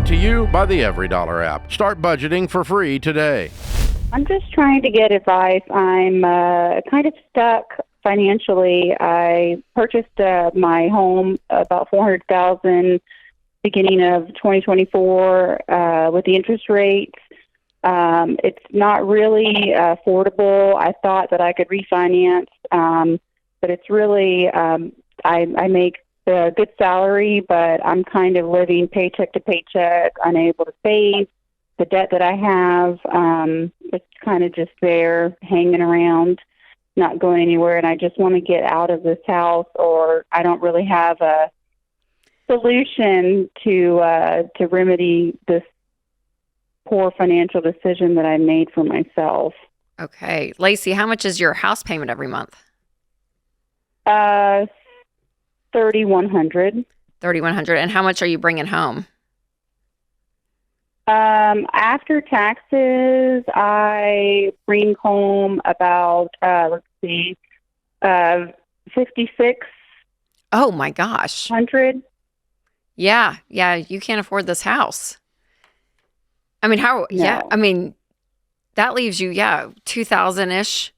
Brought to you by the Every Dollar app. Start budgeting for free today. I'm just trying to get advice. I'm kind of stuck financially. I purchased my home about $400,000 beginning of 2024 with the interest rates. It's not really affordable. I thought that I could refinance, but it's really I make a good salary, but I'm kind of living paycheck to paycheck, unable to save. The debt that I have, it's kind of just there hanging around, not going anywhere, and I just want to get out of this house, or I don't really have a solution to remedy this poor financial decision that I made for myself. Okay. Lacey, how much is your house payment every month? $3,100. $3,100. And how much are you bringing home? After taxes, I bring home about, 56. Oh my gosh. 100. Yeah. You can't afford this house. I mean, how? No. Yeah. I mean, that leaves you, $2,000-ish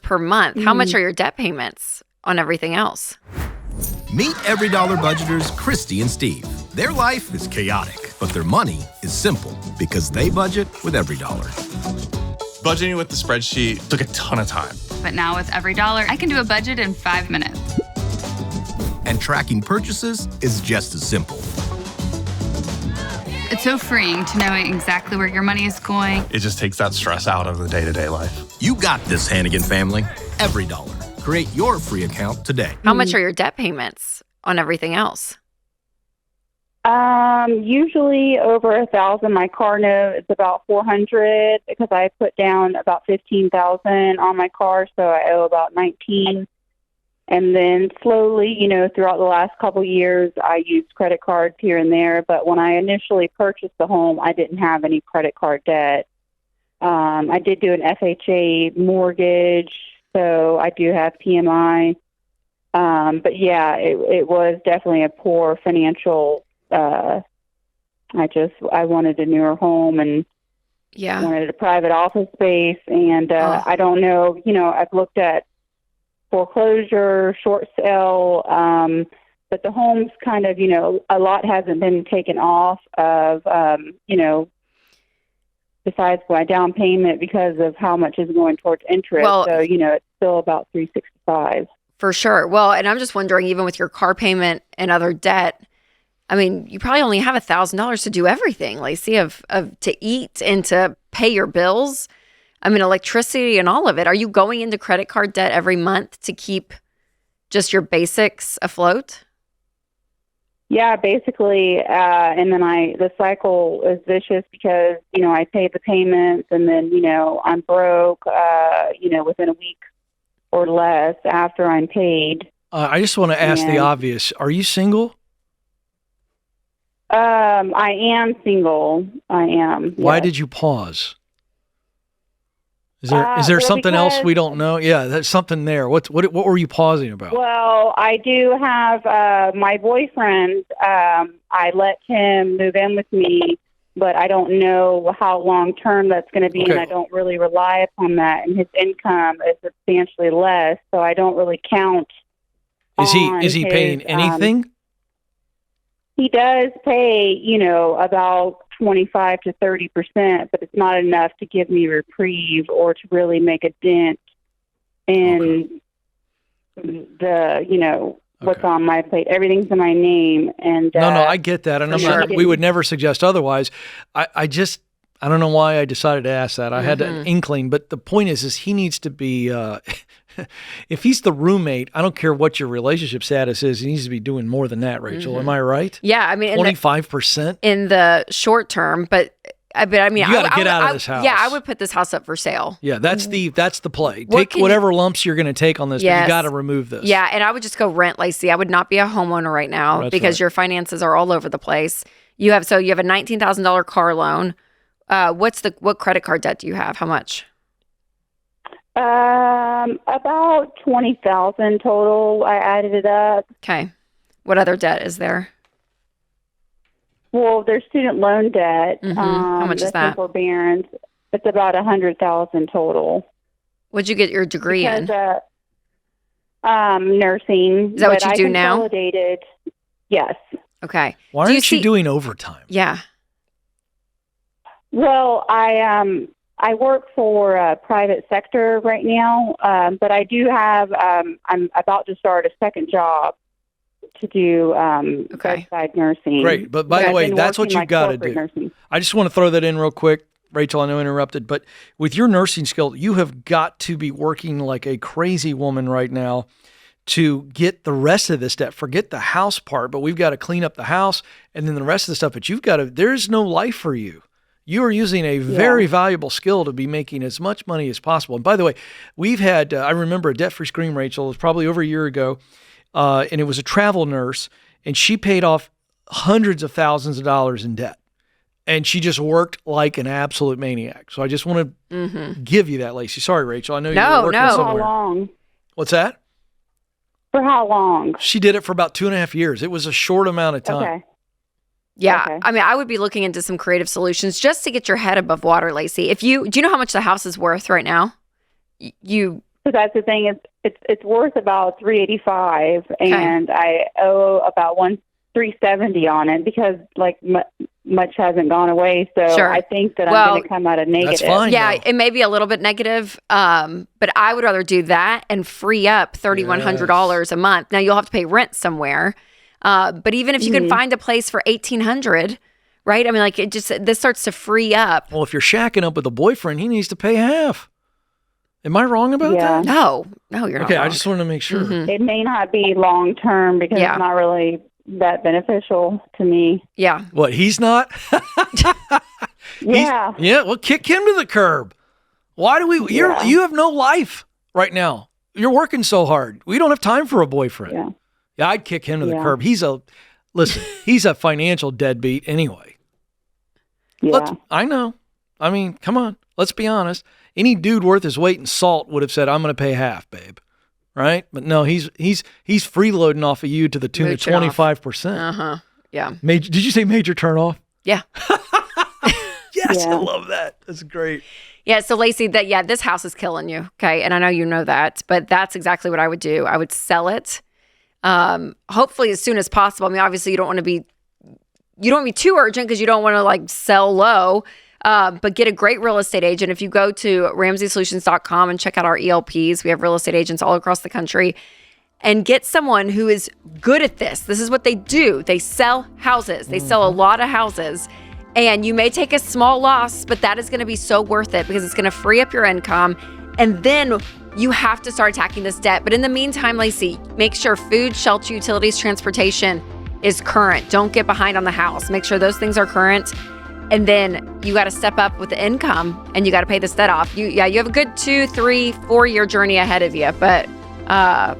per month. How much are your debt payments on everything else? Meet Every Dollar budgeters Christy and Steve. Their life is chaotic, but their money is simple because they budget with Every Dollar. Budgeting with the spreadsheet took a ton of time. But now with Every Dollar, I can do a budget in 5 minutes. And tracking purchases is just as simple. It's so freeing to know exactly where your money is going. It just takes that stress out of the day-to-day life. You got this, Hannigan family. Every Dollar. Create your free account today. How much are your debt payments on everything else? Usually over 1,000. My car note is about 400 because I put down about 15,000 on my car, so I owe about 19. And then slowly, throughout the last couple of years, I used credit cards here and there. But when I initially purchased the home, I didn't have any credit card debt. I did do an FHA mortgage, so I do have PMI. But yeah, it was definitely a poor financial. I wanted a newer home and wanted a private office space, and I don't know. I've looked at foreclosure, short sale, but the home's kind of, a lot hasn't been taken off of, besides my down payment because of how much is going towards interest. Well, so, it's still about $365. For sure. Well, and I'm just wondering, even with your car payment and other debt, I mean, you probably only have $1,000 to do everything, Lacey, of to eat and to pay your bills. I mean, electricity and all of it. Are you going into credit card debt every month to keep just your basics afloat? Yeah, basically. And then the cycle is vicious because, I pay the payments and then, I'm broke, within a week or less after I'm paid. I just want to ask the obvious. Are you single? I am single. I am. Why yes. did you pause? Is there something else we don't know? Yeah, there's something there. What were you pausing about? Well, I do have my boyfriend. I let him move in with me, but I don't know how long term that's going to be, and I don't really rely upon that. And his income is substantially less, so I don't really count. Is he paying anything? He does pay, about 25 to 30%, but it's not enough to give me reprieve or to really make a dent in what's on my plate. Everything's in my name. And no, I get that, and we would never suggest otherwise. I don't know why I decided to ask that. I had an inkling, but the point is he needs to be. If he's the roommate, I don't care what your relationship status is. He needs to be doing more than that, Rachel. Am I right? Yeah, I mean, 25% in the short term, but I mean, you got to get out of this house. Yeah, I would put this house up for sale. Yeah, that's the play. Take whatever lumps you're going to take on this, but you got to remove this. Yeah, and I would just go rent, Lacey. I would not be a homeowner right now because your finances are all over the place. You have a $19,000 car loan. What credit card debt do you have? How much? About 20,000 total. I added it up. Okay. What other debt is there? Well, there's student loan debt. How much is that's in that? Forbearance. It's about $100,000 total. What'd you get your degree in? Because, nursing. Is that what but you do now? Consolidated. Yes. Okay. Why aren't you doing overtime? Yeah. Well, I work for private sector right now, but I do have. I'm about to start a second job to do bedside nursing. Great, but by the way, that's what you've got to do. Nursing. I just want to throw that in real quick. Rachel, I know I interrupted, but with your nursing skill, you have got to be working like a crazy woman right now to get the rest of this debt. Forget the house part, but we've got to clean up the house and then the rest of the stuff. But you've got to, there's no life for you. You are using a very valuable skill to be making as much money as possible. And by the way, we've had, I remember a debt-free scream, Rachel, it was probably over a year ago, and it was a travel nurse, and she paid off hundreds of thousands of dollars in debt. And she just worked like an absolute maniac. So I just want to give you that, Lacey. Sorry, Rachel. I know you were working somewhere. How long? What's that? For how long? She did it for about 2.5 years. It was a short amount of time. Okay. Yeah. Okay. I mean, I would be looking into some creative solutions just to get your head above water, Lacey. Do you know how much the house is worth right now? So that's the thing. It's worth about $385, and I owe about $370 on it because much hasn't gone away. So I think that I'm going to come out of negative. That's fine. Yeah, it may be a little bit negative, but I would rather do that and free up $3,100 a month. Now you'll have to pay rent somewhere, but even if you can find a place for $1,800, right? I mean, this starts to free up. Well, if you're shacking up with a boyfriend, he needs to pay half. Am I wrong about that? No, you're not. Okay, wrong. I just wanted to make sure. It may not be long term because it's not really that beneficial to me. Yeah. What, he's not? Yeah. Well, kick him to the curb. Why do we, you have no life right now. You're working so hard. We don't have time for a boyfriend. Yeah, I'd kick him to the curb. He's a financial deadbeat anyway. Yeah. I know. I mean, come on. Let's be honest. Any dude worth his weight in salt would have said, I'm going to pay half, babe. Right? But no, he's freeloading off of you to the tune of 25%. Yeah. Did you say major turnoff? Yeah. Yes, I love that. That's great. Yeah, so Lacey, this house is killing you, okay? And I know you know that, but that's exactly what I would do. I would sell it, hopefully as soon as possible. I mean, obviously you don't want to be too urgent because you don't want to sell low, but get a great real estate agent. If you go to RamseySolutions.com and check out our ELPs, we have real estate agents all across the country, and get someone who is good at this. This is what they do. They sell houses. They sell a lot of houses. And you may take a small loss, but that is going to be so worth it because it's going to free up your income. And then you have to start attacking this debt. But in the meantime, Lacey, make sure food, shelter, utilities, transportation is current. Don't get behind on the house. Make sure those things are current. And then you got to step up with the income and you got to pay this debt off. You have a good 2, 3, 4 year journey ahead of you. But I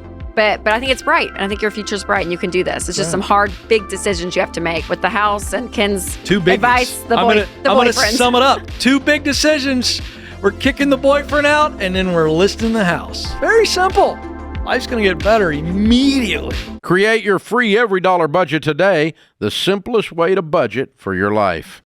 think it's bright. And I think your future's bright and you can do this. It's just some hard, big decisions you have to make with the house and Ken's advice. I'm going to sum it up. 2 big decisions. We're kicking the boyfriend out and then we're listing the house. Very simple. Life's going to get better immediately. Create your free every dollar budget today, the simplest way to budget for your life.